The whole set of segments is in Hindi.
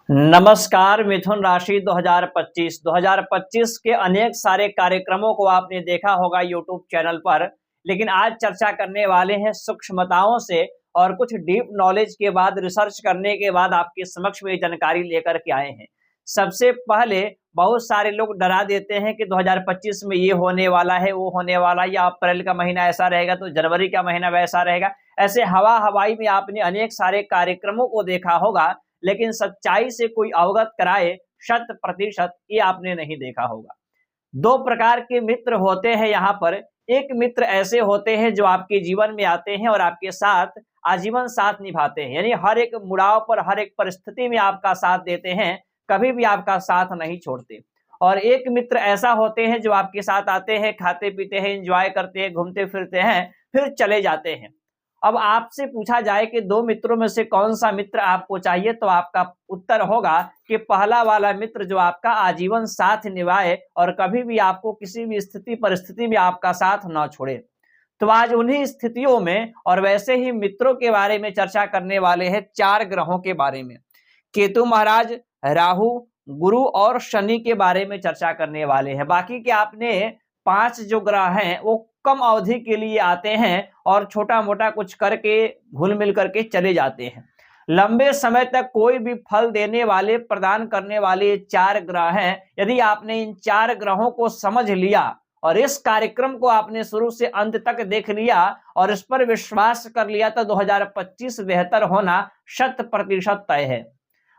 नमस्कार मिथुन राशि 2025 के अनेक सारे कार्यक्रमों को आपने देखा होगा यूट्यूब चैनल पर। लेकिन आज चर्चा करने वाले हैं सूक्ष्मताओं से और कुछ डीप नॉलेज के बाद रिसर्च करने के बाद आपके समक्ष में जानकारी लेकर के आए हैं। सबसे पहले बहुत सारे लोग डरा देते हैं कि 2025 में ये होने वाला है, वो होने वाला है, या अप्रैल का महीना ऐसा रहेगा तो जनवरी का महीना वैसा रहेगा। ऐसे हवा हवाई में आपने अनेक सारे कार्यक्रमों को देखा होगा, लेकिन सच्चाई से कोई अवगत कराए शत प्रतिशत ये आपने नहीं देखा होगा। दो प्रकार के मित्र होते हैं यहाँ पर। एक मित्र ऐसे होते हैं जो आपके जीवन में आते हैं और आपके साथ आजीवन साथ निभाते हैं, यानी हर एक मुड़ाव पर, हर एक परिस्थिति में आपका साथ देते हैं, कभी भी आपका साथ नहीं छोड़ते। और एक मित्र ऐसा होते हैं जो आपके साथ आते हैं, खाते पीते हैं, एंजॉय करते हैं, घूमते फिरते हैं, फिर चले जाते हैं। अब आपसे पूछा जाए कि दो मित्रों में से कौन सा मित्र आपको चाहिए, तो आपका उत्तर होगा कि पहला वाला मित्र जो आपका आजीवन साथ निभाए और कभी भी आपको किसी भी स्थिति परिस्थिति में आपका साथ ना छोड़े। तो आज उन्हीं स्थितियों में और वैसे ही मित्रों के बारे में चर्चा करने वाले हैं, चार ग्रहों के बारे में। केतु महाराज, राहु, गुरु और शनि के बारे में चर्चा करने वाले हैं। बाकी के आपने पांच जो ग्रह हैं वो कम अवधि के लिए आते हैं और छोटा मोटा कुछ करके घुल मिल करके चले जाते हैं। लंबे समय तक कोई भी फल देने वाले, प्रदान करने वाले चार ग्रह हैं। यदि आपने इन चार ग्रहों को समझ लिया और इस कार्यक्रम को आपने शुरू से अंत तक देख लिया और इस पर विश्वास कर लिया तो 2025 बेहतर होना 100% तय है।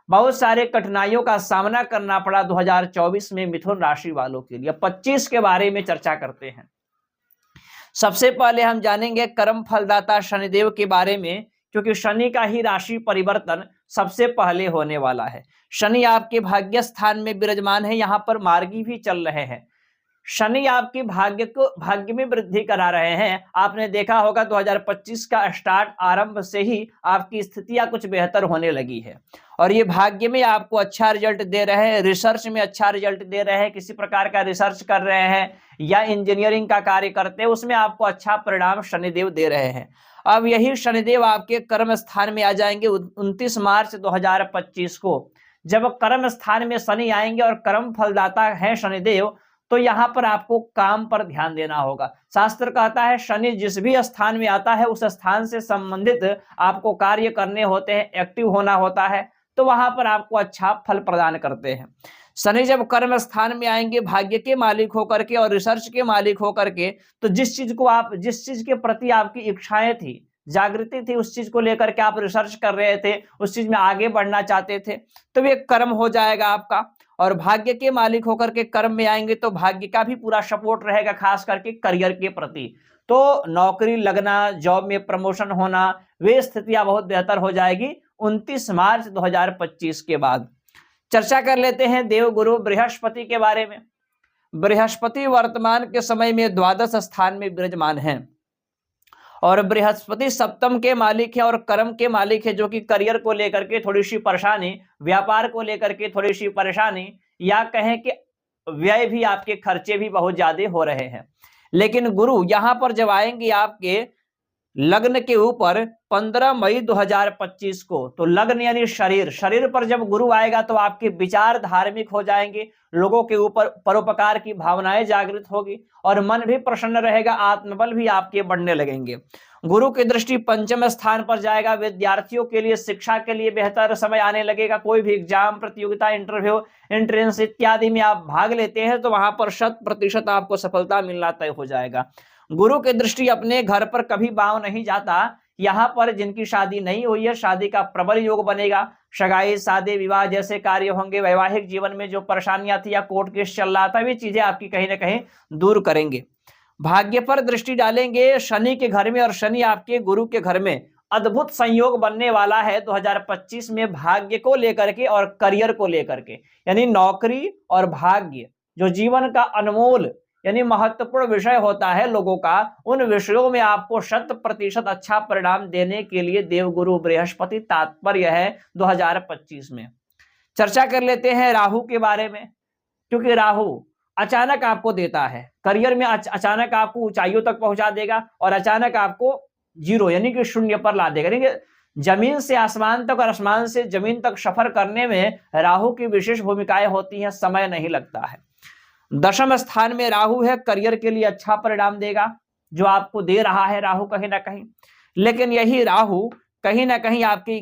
बहुत सारे कठिनाइयों का सामना करना पड़ा 2024 में मिथुन राशि वालों के लिए। 25 के बारे में चर्चा करते हैं। सबसे पहले हम जानेंगे कर्म फलदाता शनिदेव के बारे में, क्योंकि शनि का ही राशि परिवर्तन सबसे पहले होने वाला है। शनि आपके भाग्य स्थान में विराजमान है, यहाँ पर मार्गी भी चल रहे हैं। शनि आपके भाग्य में वृद्धि करा रहे हैं। आपने देखा होगा 2025 का स्टार्ट आरंभ से ही आपकी स्थितियां कुछ बेहतर होने लगी है और ये भाग्य में आपको अच्छा रिजल्ट दे रहे हैं। रिसर्च में अच्छा रिजल्ट दे रहे हैं, किसी प्रकार का रिसर्च कर रहे हैं या इंजीनियरिंग का कार्य करते हैं, उसमें आपको अच्छा परिणाम शनिदेव दे रहे हैं। अब यही शनिदेव आपके कर्म स्थान में आ जाएंगे 29 मार्च 2025 को। जब कर्म स्थान में शनि आएंगे और कर्म फलदाता है शनिदेव, तो यहां पर आपको काम पर ध्यान देना होगा। शास्त्र कहता है शनि जिस भी स्थान में आता है उस स्थान से संबंधित आपको कार्य करने होते हैं, एक्टिव होना होता है, तो वहां पर आपको अच्छा फल प्रदान करते हैं। शनि जब कर्म स्थान में आएंगे भाग्य के मालिक होकर के और रिसर्च के मालिक होकर के, तो जिस चीज के प्रति आपकी इच्छाएं थी, जागृति थी, उस चीज को लेकर के आप रिसर्च कर रहे थे, उस चीज में आगे बढ़ना चाहते थे, तो ये कर्म हो जाएगा आपका। और भाग्य के मालिक होकर के कर्म में आएंगे तो भाग्य का भी पूरा सपोर्ट रहेगा, खास करके करियर के प्रति। तो नौकरी लगना, जॉब में प्रमोशन होना, वे स्थितियां बहुत बेहतर हो जाएगी 29 मार्च 2025 के बाद। चर्चा कर लेते हैं देवगुरु बृहस्पति के बारे में। बृहस्पति वर्तमान के समय में द्वादश स्थान में विराजमान है और बृहस्पति सप्तम के मालिक है और कर्म के मालिक है, जो कि करियर को लेकर के थोड़ी सी परेशानी, व्यापार को लेकर के थोड़ी सी परेशानी, या कहें कि व्यय भी, आपके खर्चे भी बहुत ज्यादा हो रहे हैं। लेकिन गुरु यहां पर जब आएंगे आपके लग्न के ऊपर 15 मई 2025 को, तो लग्न यानी शरीर पर जब गुरु आएगा तो आपके विचार धार्मिक हो जाएंगे, लोगों के ऊपर परोपकार की भावनाएं जागृत होगी और मन भी प्रसन्न रहेगा, आत्मबल भी आपके बढ़ने लगेंगे। गुरु की दृष्टि पंचम स्थान पर जाएगा। विद्यार्थियों के लिए, शिक्षा के लिए बेहतर समय आने लगेगा। कोई भी एग्जाम, प्रतियोगिता, इंटरव्यू, एंट्रेंस इत्यादि में आप भाग लेते हैं तो वहां पर 100% आपको सफलता मिलना तय हो जाएगा। गुरु की दृष्टि अपने घर पर कभी बाव नहीं जाता। यहाँ पर जिनकी शादी नहीं हुई है, शादी का प्रबल योग बनेगा। सगाई, शादी, विवाह जैसे कार्य होंगे। वैवाहिक जीवन में जो परेशानियां थी या कोर्ट केस चल रहा था, वे चीजें आपकी कहीं ना कहीं दूर करेंगे। भाग्य पर दृष्टि डालेंगे शनि के घर में और शनि आपके गुरु के घर में। अद्भुत संयोग बनने वाला है 2025 में भाग्य को लेकर के और करियर को लेकर के, यानी नौकरी और भाग्य जो जीवन का अनमोल यानी महत्वपूर्ण विषय होता है लोगों का, उन विषयों में आपको 100% अच्छा परिणाम देने के लिए देवगुरु बृहस्पति तात्पर्य है 2025 में। चर्चा कर लेते हैं राहु के बारे में, क्योंकि राहु अचानक आपको देता है करियर में, अचानक आपको ऊंचाइयों तक पहुंचा देगा और अचानक आपको जीरो यानी कि शून्य पर ला देगा। जमीन से आसमान तक और आसमान से जमीन तक सफर करने में राहु की विशेष भूमिकाएं होती हैं, समय नहीं लगता है। दशम स्थान में राहु है, करियर के लिए अच्छा परिणाम देगा, जो आपको दे रहा है राहु कहीं ना कहीं। लेकिन यही राहु कहीं ना कहीं आपकी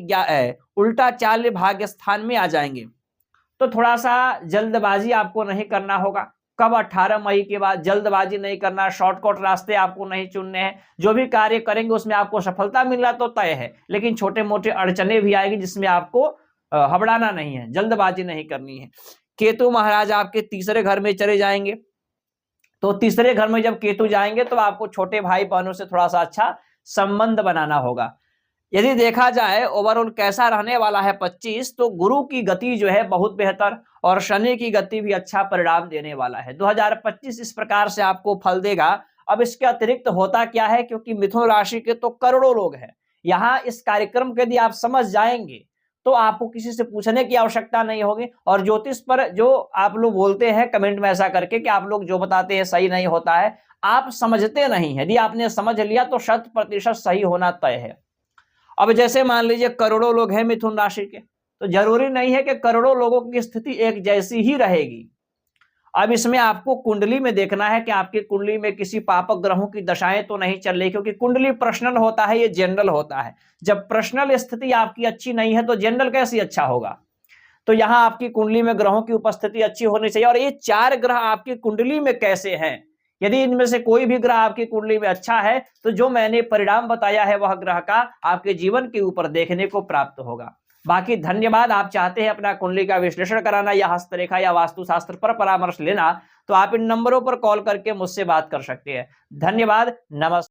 उल्टा चाल भाग्य स्थान में आ जाएंगे, तो थोड़ा सा जल्दबाजी आपको नहीं करना होगा। कब? 18 मई के बाद। जल्दबाजी नहीं करना, शॉर्टकट रास्ते आपको नहीं चुनने हैं। जो भी कार्य करेंगे उसमें आपको सफलता मिलना तो तय है, लेकिन छोटे मोटे अड़चने भी आएगी जिसमें आपको हबड़ाना नहीं है, जल्दबाजी नहीं करनी है। केतु महाराज आपके तीसरे घर में चले जाएंगे, तो तीसरे घर में जब केतु जाएंगे तो आपको छोटे भाई बहनों से थोड़ा सा अच्छा संबंध बनाना होगा। यदि देखा जाए ओवरऑल कैसा रहने वाला है 25, तो गुरु की गति जो है बहुत बेहतर और शनि की गति भी अच्छा परिणाम देने वाला है। 2025 इस प्रकार से आपको फल देगा। अब इसके अतिरिक्त होता क्या है, क्योंकि मिथुन राशि के तो करोड़ों लोग हैं, यहाँ इस कार्यक्रम के यदि आप समझ जाएंगे तो आपको किसी से पूछने की आवश्यकता नहीं होगी। और ज्योतिष पर जो आप लोग बोलते हैं कमेंट में ऐसा करके कि आप लोग जो बताते हैं सही नहीं होता है, आप समझते नहीं है। यदि आपने समझ लिया तो 100% सही होना तय है। अब जैसे मान लीजिए करोड़ों लोग हैं मिथुन राशि के, तो जरूरी नहीं है कि करोड़ों लोगों की स्थिति एक जैसी ही रहेगी। अब इसमें आपको कुंडली में देखना है कि आपकी कुंडली में किसी पापक ग्रहों की दशाएं तो नहीं चल रही, क्योंकि कुंडली पर्सनल होता है, ये जनरल होता है। जब पर्सनल स्थिति आपकी अच्छी नहीं है तो जनरल कैसे अच्छा होगा। तो यहां आपकी कुंडली में ग्रहों की उपस्थिति अच्छी होनी चाहिए। और ये 4 ग्रह आपकी कुंडली में कैसे हैं, यदि इनमें से कोई भी ग्रह आपकी कुंडली में अच्छा है तो जो मैंने परिणाम बताया है वह ग्रह का आपके जीवन के ऊपर देखने को प्राप्त होगा। बाकी धन्यवाद। आप चाहते हैं अपना कुंडली का विश्लेषण कराना या हस्तरेखा या वास्तुशास्त्र पर परामर्श लेना, तो आप इन नंबरों पर कॉल करके मुझसे बात कर सकते हैं। धन्यवाद, नमस्कार।